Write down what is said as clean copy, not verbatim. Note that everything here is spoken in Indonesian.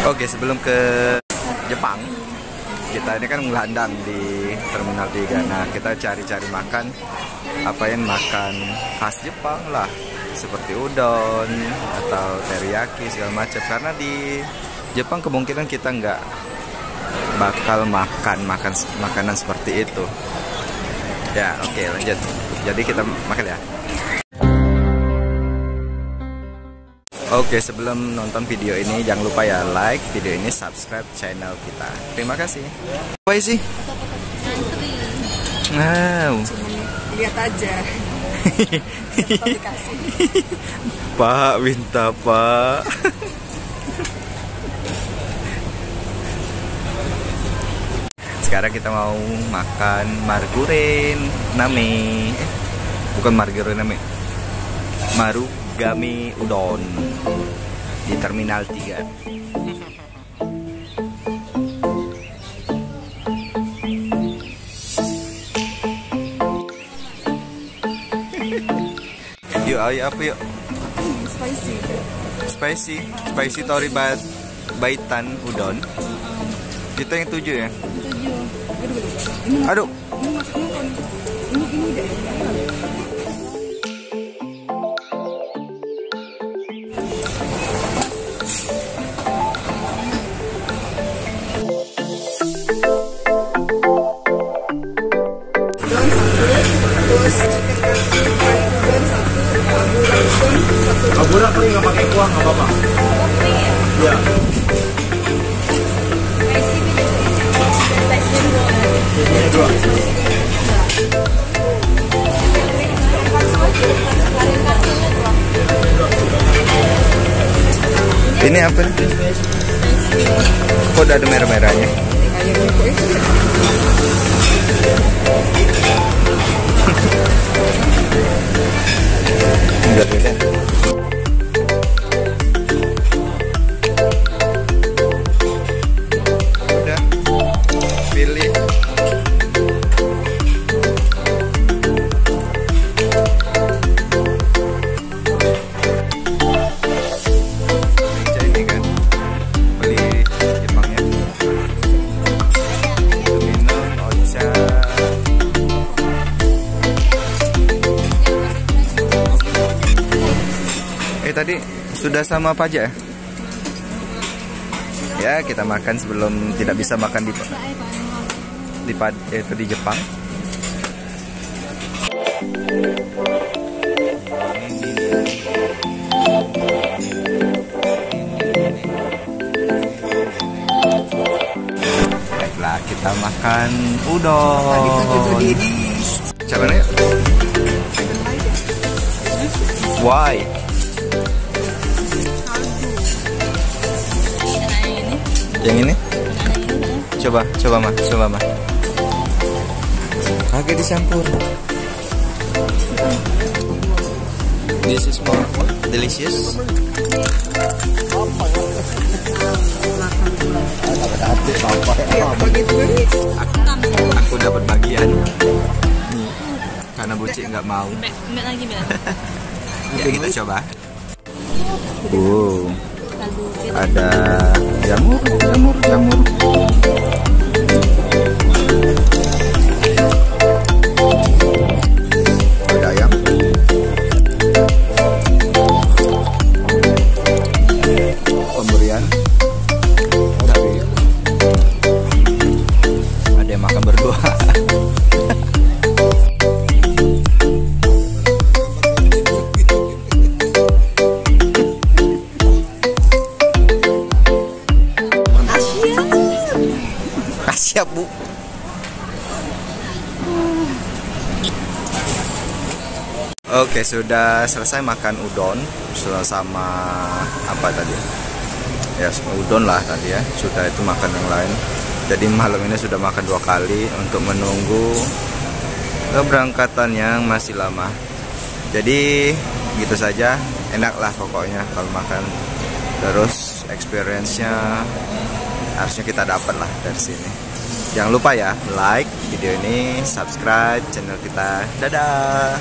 Oke, sebelum ke Jepang, kita ini kan ngelandang di Terminal 3. Nah, kita cari-cari makan, apa yang makan khas Jepang lah, seperti udon atau teriyaki segala macam. Karena di Jepang kemungkinan kita nggak bakal makan makanan seperti itu. Ya, oke, lanjut. Jadi kita makan ya. Oke, sebelum nonton video ini jangan lupa ya like video ini, subscribe channel kita. Terima kasih. Apa sih? Wow. Lihat aja. Pak, minta Pak. Sekarang kita mau makan marguren name. Bukan marguren name. Marugame udon di Terminal 3. Yuk, ayo apa yuk? Spicy tori baitan udon. Kita yang 7 ya? 7. Aduh. Abura kering nggak pakai kuah nggak apa-apa. Iya. Ini apa? Kok ada merah-merahnya? Enggak beda. Udah, pilih. Ini kan beli Jepangnya. Minum ocha. Tadi sudah sama apa aja? Ya, kita makan sebelum tidak bisa makan di Jepang. Baiklah, kita makan udon. Caranya? Why? Yang ini? Coba mah. Kagak dicampur. This is more delicious. Aku dapat bagian. Nih, karena Buci nggak mau. Ya, kita coba. Ada jamur. Ada ayam. Pemberian dari ada yang makan berdua. Siap, Bu. Oke, sudah selesai makan udon sama apa tadi? Ya, udon lah tadi ya. Sudah itu makan yang lain. Jadi malam ini sudah makan 2 kali untuk menunggu keberangkatan yang masih lama. Jadi gitu saja, enak lah pokoknya kalau makan. Terus experience-nya harusnya kita dapat lah dari sini. Jangan lupa ya, like video ini, subscribe channel kita. Dadah.